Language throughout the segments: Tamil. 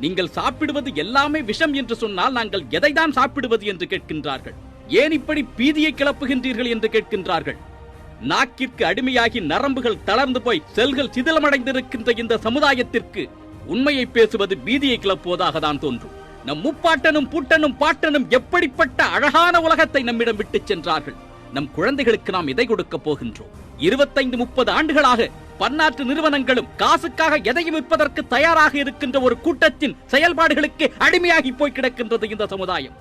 நீங்கள் சாப்பிடுவது எல்லாமே விஷம் என்று சொன்னால் நாங்கள் எதைதான் சாப்பிடுவது என்று கேட்கின்றார்கள். ஏன் இப்படி பீதியை கிளப்புகின்றீர்கள் என்று கேட்கின்றார்கள். நாக்கிற்கு அடிமையாகி நரம்புகள் தளர்ந்து போய் செல்கள் சிதிலமடைந்திருக்கின்ற இந்த சமுதாயத்திற்கு உண்மையை பேசுவது பீதியை கிளப்புவதாக தான் தோன்றும். நம் முப்பாட்டனும் பூட்டனும் பாட்டனும் எப்படிப்பட்ட அழகான உலகத்தை நம்மிடம் விட்டுச் சென்றார்கள். நம் குழந்தைகளுக்கு நாம் எதை கொடுக்க போகின்றோம்? 25-30 ஆண்டுகளாக பன்னாட்டு நிறுவனங்களும் காசுக்காக எதையும் விற்பதற்கு தயாராக இருக்கின்ற ஒரு கூட்டத்தின் செயல்பாடுகளுக்கு அடிமையாகி போய் கிடக்கின்றது இந்த சமுதாயம்.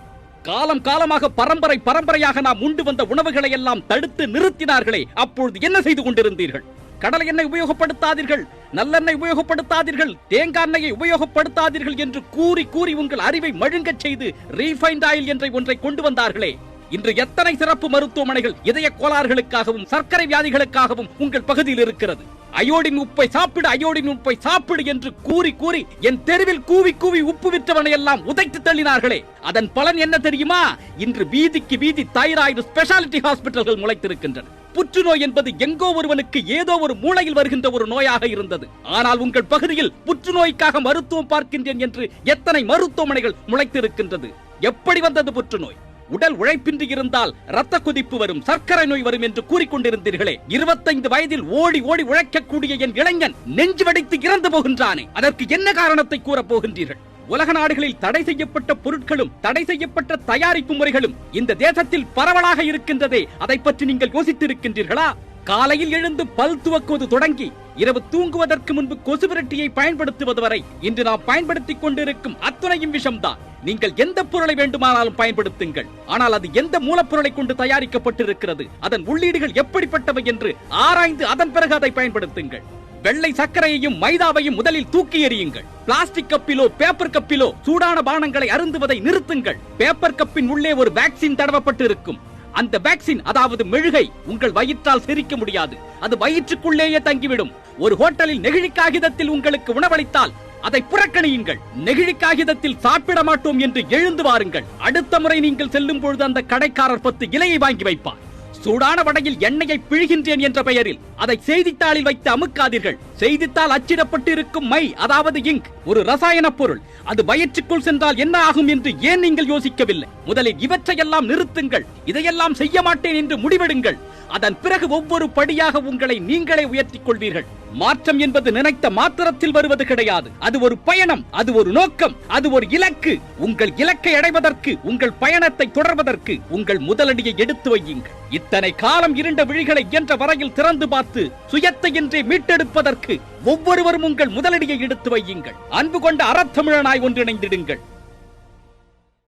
காலம் காலமாக பரம்பரையாக நாம் உண்டு வந்த உணவுகளை எல்லாம் தடுத்து நிறுத்தினார்களே, அப்பொழுது என்ன செய்து கொண்டிருந்தீர்கள்? கடலை எண்ணெய் உபயோகப்படுத்தாதீர்கள், நல்லெண்ணெய் உபயோகப்படுத்தாதீர்கள், தேங்காய் எண்ணெயை உபயோகப்படுத்தாதீர்கள் என்று கூறி கூறி உங்கள் அறிவை மழுங்கச் செய்து ரீஃபைண்ட் ஆயில் என்ற ஒன்றை கொண்டு வந்தார்களே. இன்று எத்தனை சிறப்பு மருத்துவமனைகள் இதய கோளாறுகளுக்காகவும் சர்க்கரை வியாதிகளுக்காகவும் உங்கள் பகுதியில் இருக்கிறது. அயோடின் உப்பை சாப்பிடு, அயோடின் உப்பை சாப்பிடு என்று கூறி கூறி என் தெருவில் கூவி கூவி உப்பு விற்றவனை எல்லாம் உதைத்து தள்ளினார்களே. அதன் பலன் என்ன தெரியுமா? இன்று வீதிக்கு வீதி தைராய்டு ஸ்பெஷாலிட்டி ஹாஸ்பிட்டல்கள் முளைத்திருக்கின்றன. புற்றுநோய் என்பது எங்கோ ஒருவனுக்கு ஏதோ ஒரு மூளையில் வருகின்ற ஒரு நோயாக இருந்தது. ஆனால் உங்கள் பகுதியில் புற்றுநோய்க்காக மருத்துவம் பார்க்கின்றேன் என்று எத்தனை மருத்துவமனைகள் முளைத்திருக்கின்றது. எப்படி வந்தது புற்றுநோய்? உடல் உழைப்பின்றி இருந்தால் ரத்த கொதிப்பு வரும், சர்க்கரை நோய் வரும் என்று கூறிக்கொண்டிருந்தீர்களே. 25 வயதில் ஓடி ஓடி உழைக்கக்கூடிய என் இளைஞன் நெஞ்சு வெடித்து இறந்து போகின்றானே, அதற்கு என்ன காரணத்தை கூற போகின்றீர்கள்? உலக நாடுகளில் தடை செய்யப்பட்ட பொருட்களும் தடை செய்யப்பட்ட தயாரிப்பு முறைகளும் இந்த தேசத்தில் பரவலாக இருக்கின்றதே, அதை பற்றி நீங்கள் யோசித்திருக்கின்றீர்களா? காலையில் எழுந்து பல் துவக்குவது தொடங்கி இரவு தூங்குவதற்கு முன்பு கொசுவிரட்டியை பயன்படுத்துவது வரை இன்று நாம் பயன்படுத்திக் கொண்டிருக்கும் அத்துணையும் விஷம்தான். நீங்கள் எந்த பொருளை வேண்டுமானாலும் பயன்படுத்துங்கள், ஆனால் அது எந்த மூலப்பொருளை கொண்டு தயாரிக்கப்பட்டிருக்கிறது, அதன் உள்ளீடுகள் எப்படிப்பட்டவை என்று ஆராய்ந்து அதன் பிறகு அதை பயன்படுத்துங்கள். வெள்ளை சர்க்கரையையும் மைதாவையும் முதலில் தூக்கி எறியுங்கள். பிளாஸ்டிக் கப்பிலோ பேப்பர் கப்பிலோ சூடான பானங்களை அருந்துவதை நிறுத்துங்கள். பேப்பர் கப்பின் உள்ளே ஒரு வேக்சின் தடவப்பட்டு இருக்கும். அந்த வேக்சின், அதாவது மெழுகை, உங்கள் வயிற்றால் செரிக்க முடியாது, அது வயிற்றுக்குள்ளேயே தங்கிவிடும். ஒரு ஹோட்டலில் நெகிழி காகிதத்தில் உங்களுக்கு உணவளித்தால் அதை புறக்கணியுங்கள். நெகிழி காகிதத்தில் சாப்பிட மாட்டோம் என்று எழுந்து வாருங்கள். அடுத்த முறை நீங்கள் செல்லும் பொழுது அந்த கடைக்காரர் 10 இலையை வாங்கி வைப்பார். சூடான வடையில் எண்ணெயை பிழிகின்றேன் என்ற பெயரில் அதை செய்தித்தாளில் வைத்து அமுக்காதீர்கள். செய்தித்தாள் அச்சிடப்பட்டு இருக்கும் மை, அதாவது இங்க், ஒரு ரசாயன பொருள். அது வயிற்றுக்குள் சென்றால் என்ன ஆகும் என்று ஏன் நீங்கள் யோசிக்கவில்லை? முதலில் இவற்றையெல்லாம் நிறுத்துங்கள். இதையெல்லாம் செய்ய மாட்டேன் என்று முடிவெடுங்கள். அதன் பிறகு ஒவ்வொரு படியாக உங்களை நீங்களே உயர்த்திக் கொள்வீர்கள். மாற்றம் என்பது நினைத்த மாத்திரத்தில் வருவது கிடையாது. அது ஒரு பயணம், அது ஒரு நோக்கம், அது ஒரு இலக்கு. உங்கள் இலக்கை அடைவதற்கு, உங்கள் பயணத்தை தொடர்வதற்கு உங்கள் முதலடியை எடுத்து வையுங்கள். இத்தனை காலம் இருண்ட விழிகளை என்ற வரையில் திறந்து பார்த்து சுயத்தை என்றே மீட்டெடுப்பதற்கு ஒவ்வொருவரும் உங்கள் முதலடியை எடுத்து வையுங்கள். அன்பு கொண்ட அறத்தமிழனாய் ஒன்றிணைந்திடுங்கள்.